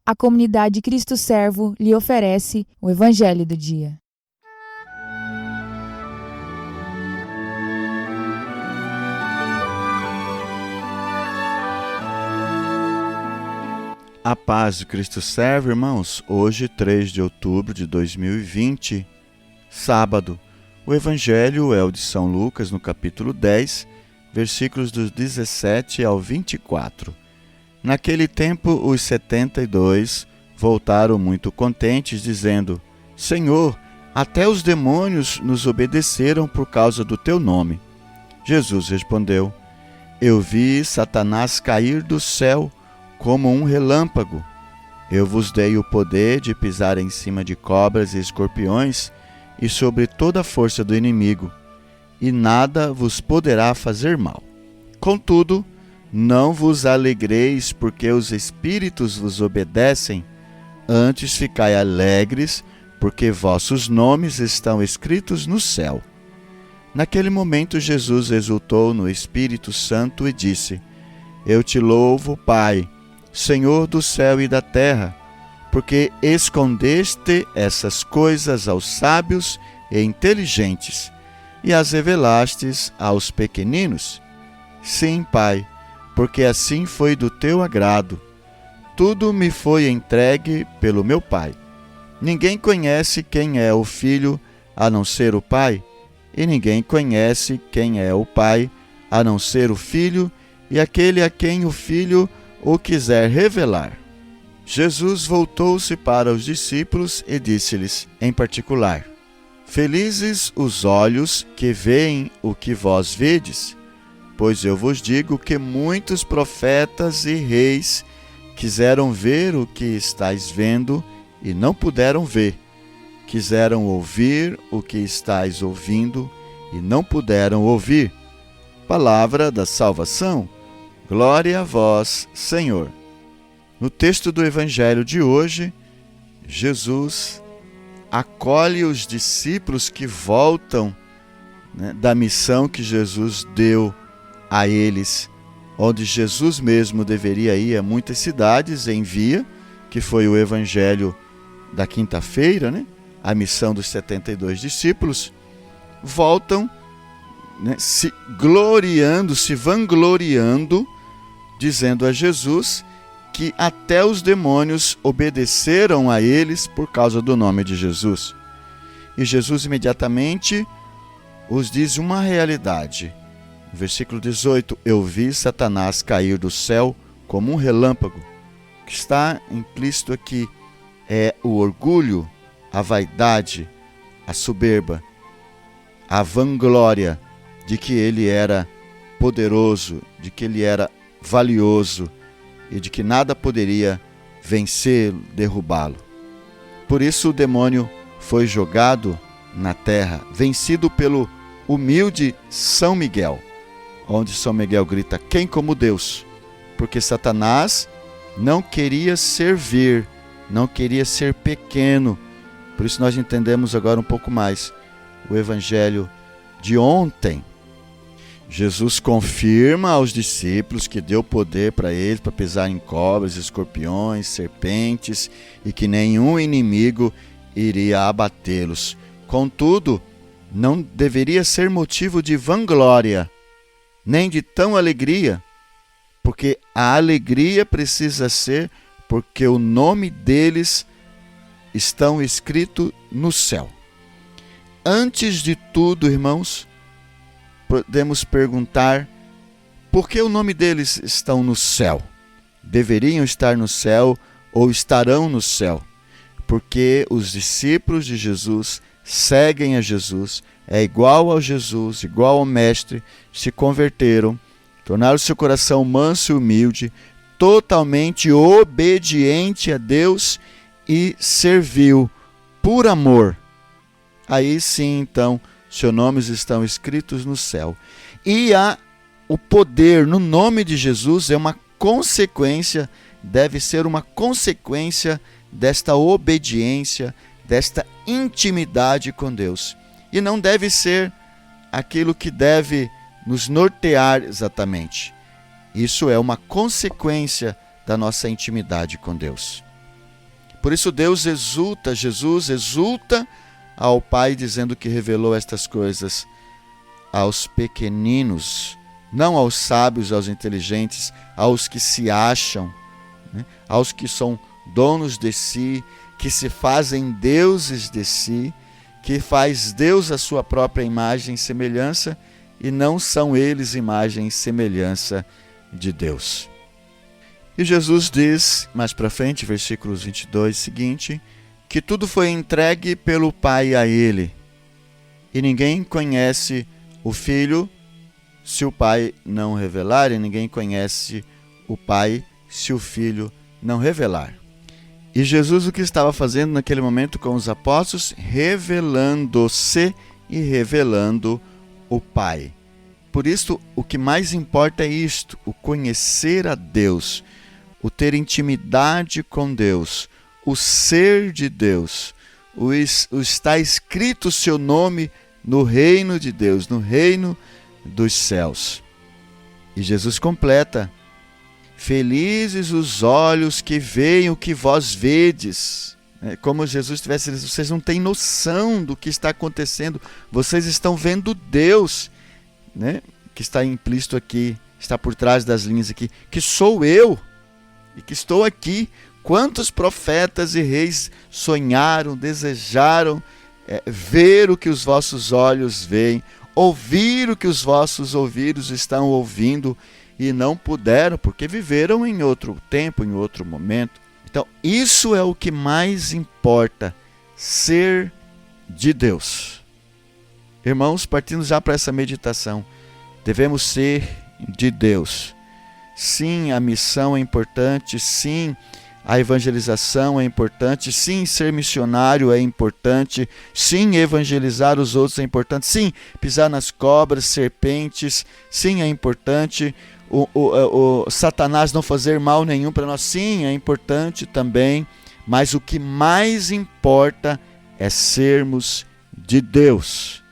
a comunidade Cristo Servo lhe oferece o Evangelho do Dia. A paz do Cristo Servo, irmãos. Hoje, 3 de outubro de 2020, sábado. O Evangelho é o de São Lucas, no capítulo 10, versículos dos 17 ao 24. Naquele tempo, os 72 voltaram muito contentes, dizendo: Senhor, até os demônios nos obedeceram por causa do teu nome. Jesus respondeu: Eu vi Satanás cair do céu como um relâmpago. Eu vos dei o poder de pisar em cima de cobras e escorpiões e sobre toda a força do inimigo, e nada vos poderá fazer mal. Contudo, não vos alegreis porque os espíritos vos obedecem, antes ficai alegres porque vossos nomes estão escritos no céu. Naquele momento Jesus exultou no Espírito Santo e disse: Eu te louvo, Pai, Senhor do céu e da terra, porque escondeste essas coisas aos sábios e inteligentes e as revelastes aos pequeninos. Sim, Pai, porque assim foi do teu agrado. Tudo me foi entregue pelo meu Pai. Ninguém conhece quem é o Filho a não ser o Pai, e ninguém conhece quem é o Pai a não ser o Filho e aquele a quem o Filho o quiser revelar. Jesus voltou-se para os discípulos e disse-lhes, em particular: Felizes os olhos que veem o que vós vedes, pois eu vos digo que muitos profetas e reis quiseram ver o que estáis vendo e não puderam ver, quiseram ouvir o que estáis ouvindo e não puderam ouvir. Palavra da salvação. Glória a vós, Senhor. No texto do Evangelho de hoje, Jesus acolhe os discípulos que voltam, da missão que Jesus deu a eles, onde Jesus mesmo deveria ir a muitas cidades, envia, que foi o Evangelho da quinta-feira, a missão dos 72 discípulos, voltam se gloriando, se vangloriando, dizendo a Jesus que até os demônios obedeceram a eles por causa do nome de Jesus. E Jesus imediatamente os diz uma realidade. No versículo 18, eu vi Satanás cair do céu como um relâmpago. O que está implícito aqui é o orgulho, a vaidade, a soberba, a vanglória de que ele era poderoso, de que ele era valioso e de que nada poderia vencê-lo, derrubá-lo. Por isso o demônio foi jogado na terra, vencido pelo humilde São Miguel, onde São Miguel grita: quem como Deus? Porque Satanás não queria servir, não queria ser pequeno. Por isso nós entendemos agora um pouco mais o Evangelho de ontem. Jesus confirma aos discípulos que deu poder para eles para pisar em cobras, escorpiões, serpentes e que nenhum inimigo iria abatê-los. Contudo, não deveria ser motivo de vanglória, nem de tão alegria, porque a alegria precisa ser porque o nome deles estão escrito no céu. Antes de tudo, irmãos, podemos perguntar por que o nome deles estão no céu. Deveriam estar no céu ou estarão no céu? Porque os discípulos de Jesus seguem a Jesus, é igual ao Jesus, igual ao Mestre, se converteram, tornaram seu coração manso e humilde, totalmente obediente a Deus e serviu por amor. Aí sim, então, seus nomes estão escritos no céu. E o poder no nome de Jesus é uma consequência, deve ser uma consequência desta obediência, desta intimidade com Deus. E não deve ser aquilo que deve nos nortear exatamente. Isso é uma consequência da nossa intimidade com Deus. Por isso Deus exulta, Jesus exulta ao Pai, dizendo que revelou estas coisas aos pequeninos, não aos sábios, aos inteligentes, aos que se acham, né? Aos que são donos de si, que se fazem deuses de si, que faz Deus a sua própria imagem e semelhança, e não são eles imagem e semelhança de Deus. E Jesus diz, mais para frente, versículos 22 seguinte, que tudo foi entregue pelo Pai a Ele, e ninguém conhece o Filho se o Pai não revelar, e ninguém conhece o Pai se o Filho não revelar. E Jesus o que estava fazendo naquele momento com os apóstolos? Revelando-se e revelando o Pai. Por isso, o que mais importa é isto, o conhecer a Deus, o ter intimidade com Deus, o ser de Deus, o estar escrito o seu nome no reino de Deus, no reino dos céus. E Jesus completa: felizes os olhos que veem o que vós vedes. Como Jesus tivesse dito, vocês não têm noção do que está acontecendo, vocês estão vendo Deus, né? Que está implícito aqui, está por trás das linhas aqui, que sou eu e que estou aqui. Quantos profetas e reis sonharam, desejaram ver o que os vossos olhos veem, ouvir o que os vossos ouvidos estão ouvindo e não puderam, porque viveram em outro tempo, em outro momento. Então, isso é o que mais importa, ser de Deus. Irmãos, partindo já para essa meditação, devemos ser de Deus. Sim, a missão é importante, sim, a evangelização é importante, sim, ser missionário é importante, sim, evangelizar os outros é importante, sim, pisar nas cobras, serpentes, sim, é importante, o Satanás não fazer mal nenhum para nós, sim, é importante também, mas o que mais importa é sermos de Deus,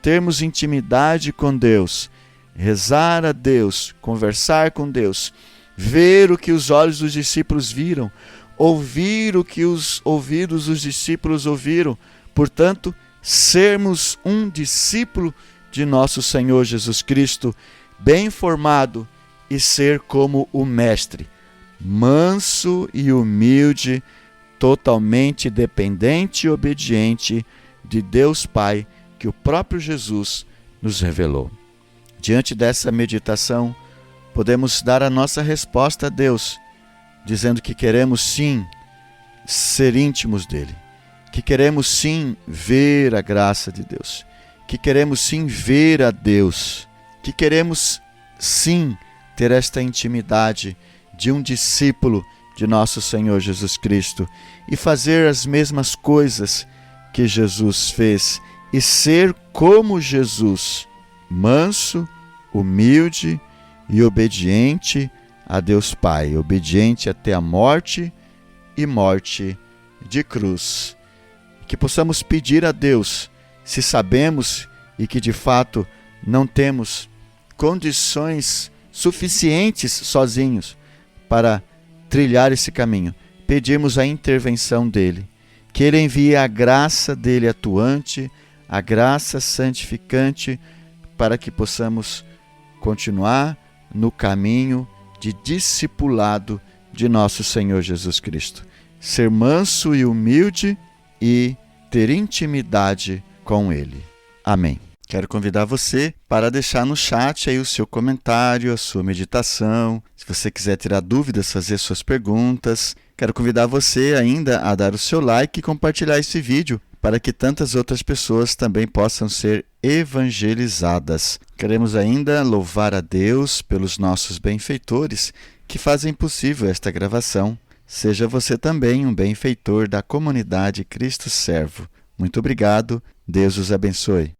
termos intimidade com Deus, rezar a Deus, conversar com Deus, ver o que os olhos dos discípulos viram, ouvir o que os ouvidos dos discípulos ouviram. Portanto, sermos um discípulo de nosso Senhor Jesus Cristo, bem formado, e ser como o Mestre, manso e humilde, totalmente dependente e obediente de Deus Pai, que o próprio Jesus nos revelou. Diante dessa meditação, podemos dar a nossa resposta a Deus, dizendo que queremos sim ser íntimos dele, que queremos sim ver a graça de Deus, que queremos sim ver a Deus, que queremos sim ter esta intimidade de um discípulo de nosso Senhor Jesus Cristo e fazer as mesmas coisas que Jesus fez e ser como Jesus, manso, humilde e obediente a Deus Pai, obediente até a morte e morte de cruz. Que possamos pedir a Deus, se sabemos e que de fato não temos condições suficientes sozinhos para trilhar esse caminho, pedimos a intervenção dele, que ele envie a graça dele atuante, a graça santificante, para que possamos continuar no caminho de discipulado de nosso Senhor Jesus Cristo. Ser manso e humilde e ter intimidade com Ele. Amém. Quero convidar você para deixar no chat aí o seu comentário, a sua meditação. Se você quiser tirar dúvidas, fazer suas perguntas. Quero convidar você ainda a dar o seu like e compartilhar esse vídeo para que tantas outras pessoas também possam ser evangelizadas. Queremos ainda louvar a Deus pelos nossos benfeitores que fazem possível esta gravação. Seja você também um benfeitor da comunidade Cristo Servo. Muito obrigado. Deus os abençoe.